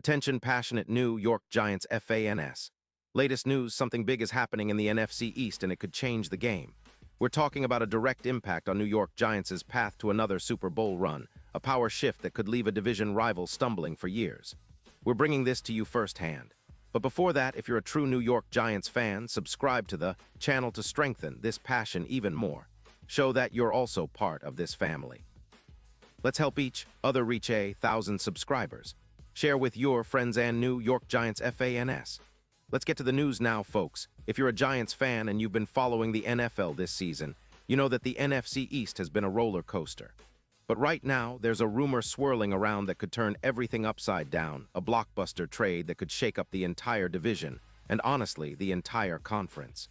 Attention passionate New York Giants fans. Latest news, something big is happening in the NFC East and it could change the game. We're talking about a direct impact on New York Giants' path to another Super Bowl run, a power shift that could leave a division rival stumbling for years. We're bringing this to you firsthand. But before that, if you're a true New York Giants fan, subscribe to the channel to strengthen this passion even more. Show that you're also part of this family. Let's help each other reach 1,000 subscribers. Share with your friends and New York Giants fans. Let's get to the news now, folks. If you're a Giants fan and you've been following the NFL this season, you know that the NFC East has been a roller coaster. But right now, there's a rumor swirling around that could turn everything upside down, a blockbuster trade that could shake up the entire division, and honestly, the entire conference.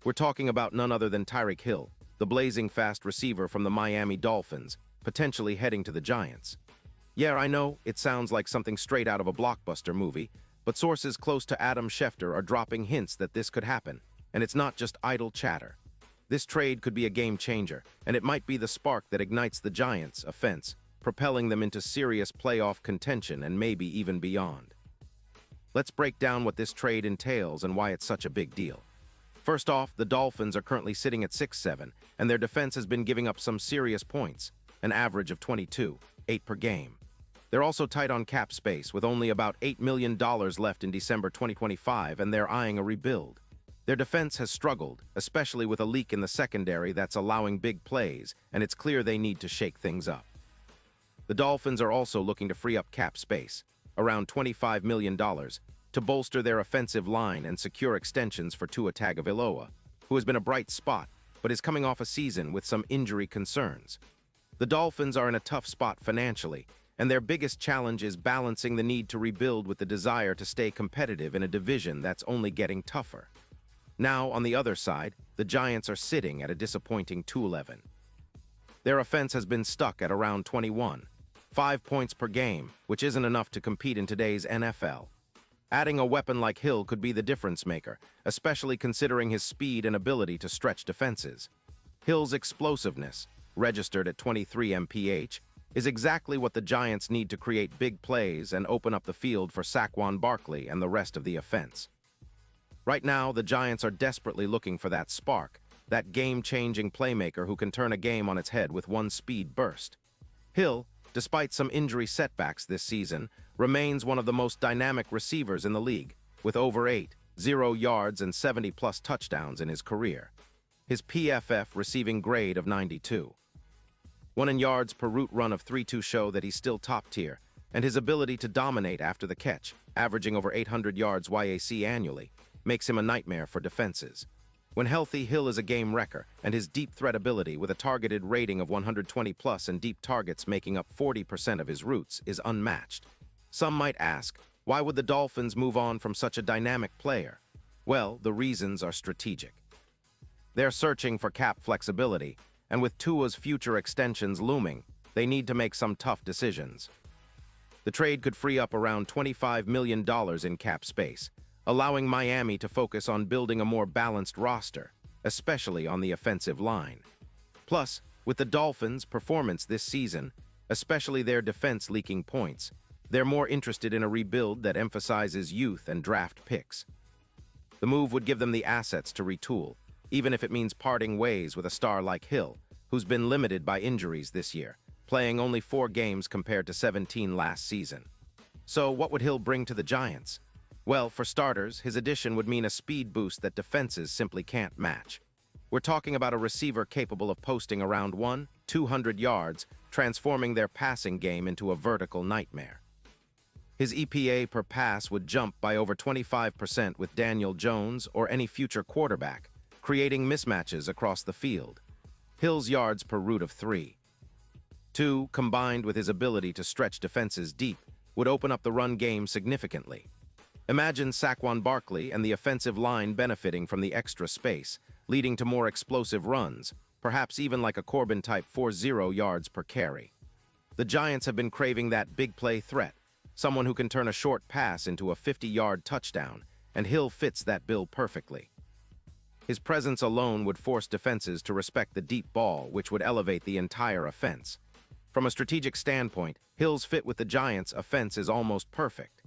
We're talking about none other than Tyreek Hill, the blazing fast receiver from the Miami Dolphins, potentially heading to the Giants. Yeah, I know, it sounds like something straight out of a blockbuster movie, but sources close to Adam Schefter are dropping hints that this could happen, and it's not just idle chatter. This trade could be a game changer, and it might be the spark that ignites the Giants' offense, propelling them into serious playoff contention and maybe even beyond. Let's break down what this trade entails and why it's such a big deal. First off, the Dolphins are currently sitting at 6-7, and their defense has been giving up some serious points, an average of 22, 8 per game. They're also tight on cap space, with only about $8 million left in December 2025, and they're eyeing a rebuild. Their defense has struggled, especially with a leak in the secondary that's allowing big plays, and it's clear they need to shake things up. The Dolphins are also looking to free up cap space, around $25 million, to bolster their offensive line and secure extensions for Tua Tagovailoa, who has been a bright spot, but is coming off a season with some injury concerns. The Dolphins are in a tough spot financially, and their biggest challenge is balancing the need to rebuild with the desire to stay competitive in a division that's only getting tougher. Now, on the other side, the Giants are sitting at a disappointing 2-11. Their offense has been stuck at around 21, 5 points per game, which isn't enough to compete in today's NFL. Adding a weapon like Hill could be the difference maker, especially considering his speed and ability to stretch defenses. Hill's explosiveness, registered at 23 mph, is exactly what the Giants need to create big plays and open up the field for Saquon Barkley and the rest of the offense. Right now, the Giants are desperately looking for that spark, that game-changing playmaker who can turn a game on its head with one speed burst. Hill, despite some injury setbacks this season, remains one of the most dynamic receivers in the league, with over 0 yards and 70-plus touchdowns in his career. His PFF receiving grade of 92. 1 in yards per route run of 3.2 show that he's still top tier, and his ability to dominate after the catch, averaging over 800 yards YAC annually, makes him a nightmare for defenses. When healthy, Hill is a game wrecker, and his deep threat ability with a targeted rating of 120+ and deep targets making up 40% of his routes is unmatched. Some might ask, why would the Dolphins move on from such a dynamic player? Well, the reasons are strategic. They're searching for cap flexibility, and with Tua's future extensions looming, they need to make some tough decisions. The trade could free up around $25 million in cap space, allowing Miami to focus on building a more balanced roster, especially on the offensive line. Plus, with the Dolphins' performance this season, especially their defense leaking points, they're more interested in a rebuild that emphasizes youth and draft picks. The move would give them the assets to retool, even if it means parting ways with a star like Hill, who's been limited by injuries this year, playing only 4 games compared to 17 last season. So what would Hill bring to the Giants? Well, for starters, his addition would mean a speed boost that defenses simply can't match. We're talking about a receiver capable of posting around 200 yards, transforming their passing game into a vertical nightmare. His EPA per pass would jump by over 25% with Daniel Jones or any future quarterback, creating mismatches across the field. Hill's yards per route of 3.2, combined with his ability to stretch defenses deep, would open up the run game significantly. Imagine Saquon Barkley and the offensive line benefiting from the extra space, leading to more explosive runs, perhaps even like a Corbin-type 40 yards per carry. The Giants have been craving that big play threat, someone who can turn a short pass into a 50-yard touchdown, and Hill fits that bill perfectly. His presence alone would force defenses to respect the deep ball, which would elevate the entire offense. From a strategic standpoint, Hill's fit with the Giants' offense is almost perfect.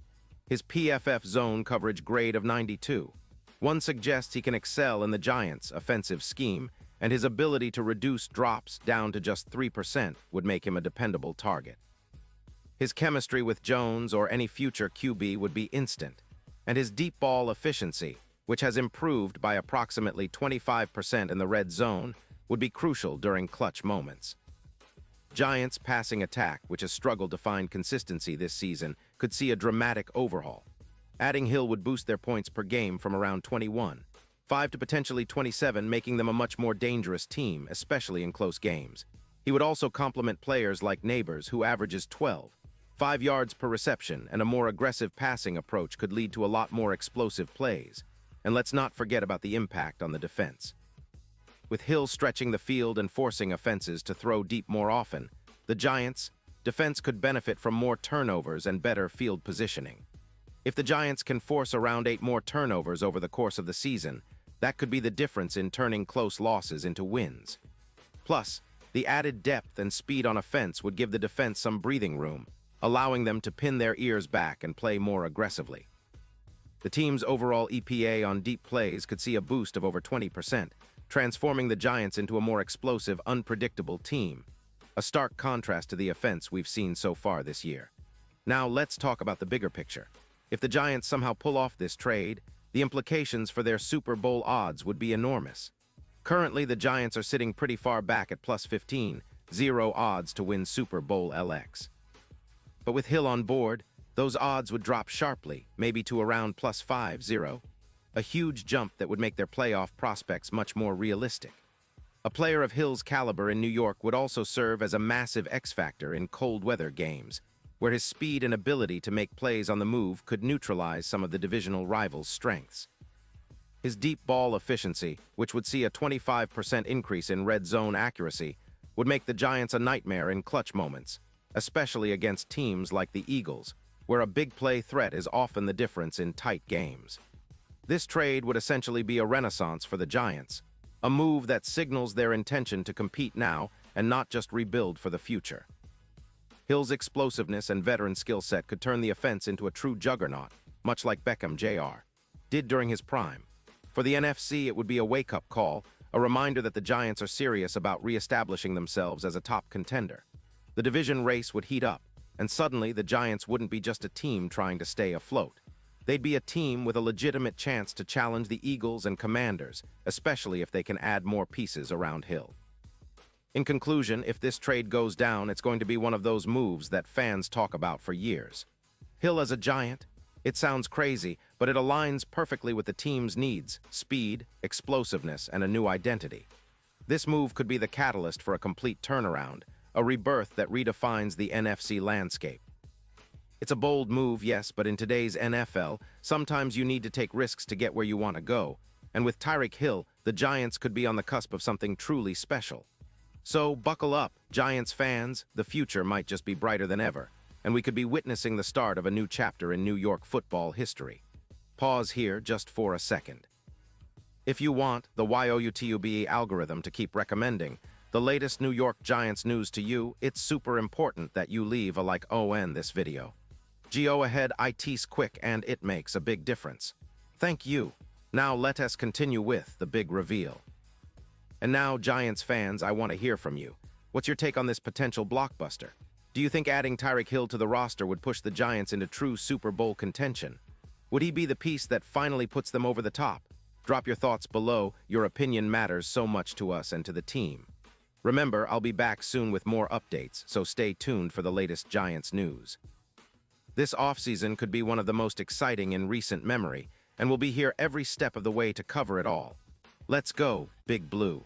His PFF zone coverage grade of 92. One suggests he can excel in the Giants' offensive scheme, and his ability to reduce drops down to just 3% would make him a dependable target. His chemistry with Jones or any future QB would be instant, and his deep ball efficiency, which has improved by approximately 25% in the red zone, would be crucial during clutch moments. Giants' passing attack, which has struggled to find consistency this season, could see a dramatic overhaul. Adding Hill would boost their points per game from around 21, 5 to potentially 27, making them a much more dangerous team, especially in close games. He would also complement players like Neighbors, who averages 12. 5 yards per reception, and a more aggressive passing approach could lead to a lot more explosive plays. And let's not forget about the impact on the defense. With Hill stretching the field and forcing offenses to throw deep more often, the Giants' defense could benefit from more turnovers and better field positioning. If the Giants can force around 8 more turnovers over the course of the season, that could be the difference in turning close losses into wins. Plus, the added depth and speed on offense would give the defense some breathing room, allowing them to pin their ears back and play more aggressively. The team's overall EPA on deep plays could see a boost of over 20%, transforming the Giants into a more explosive, unpredictable team, a stark contrast to the offense we've seen so far this year. Now let's talk about the bigger picture. If the Giants somehow pull off this trade, the implications for their Super Bowl odds would be enormous. Currently, the Giants are sitting pretty far back at plus 15, 0 odds to win Super Bowl LX. But with Hill on board, those odds would drop sharply, maybe to around plus 5-0, a huge jump that would make their playoff prospects much more realistic. A player of Hill's caliber in New York would also serve as a massive X-factor in cold weather games, where his speed and ability to make plays on the move could neutralize some of the divisional rivals' strengths. His deep ball efficiency, which would see a 25% increase in red zone accuracy, would make the Giants a nightmare in clutch moments, especially against teams like the Eagles, where a big play threat is often the difference in tight games. This trade would essentially be a renaissance for the Giants, a move that signals their intention to compete now and not just rebuild for the future. Hill's explosiveness and veteran skill set could turn the offense into a true juggernaut, much like Beckham Jr. did during his prime. For the NFC, it would be a wake-up call, a reminder that the Giants are serious about re-establishing themselves as a top contender. The division race would heat up, and suddenly the Giants wouldn't be just a team trying to stay afloat. They'd be a team with a legitimate chance to challenge the Eagles and Commanders, especially if they can add more pieces around Hill. In conclusion, if this trade goes down, it's going to be one of those moves that fans talk about for years. Hill as a Giant? It sounds crazy, but it aligns perfectly with the team's needs: speed, explosiveness, and a new identity. This move could be the catalyst for a complete turnaround, a rebirth that redefines the NFC landscape. It's a bold move, yes, but in today's NFL, sometimes you need to take risks to get where you want to go, and with Tyreek Hill, the Giants could be on the cusp of something truly special. So buckle up, Giants fans, the future might just be brighter than ever, and we could be witnessing the start of a new chapter in New York football history. Pause here just for a second. If you want the YOUTUBE algorithm to keep recommending the latest New York Giants news to you, it's super important that you leave a like on this video. Go ahead, it's quick and it makes a big difference. Thank you. Now let us continue with the big reveal. And now, Giants fans, I want to hear from you. What's your take on this potential blockbuster? Do you think adding Tyreek Hill to the roster would push the Giants into true Super Bowl contention? Would he be the piece that finally puts them over the top? Drop your thoughts below. Your opinion matters so much to us and to the team. Remember, I'll be back soon with more updates, so stay tuned for the latest Giants news. This offseason could be one of the most exciting in recent memory, and we'll be here every step of the way to cover it all. Let's go, Big Blue.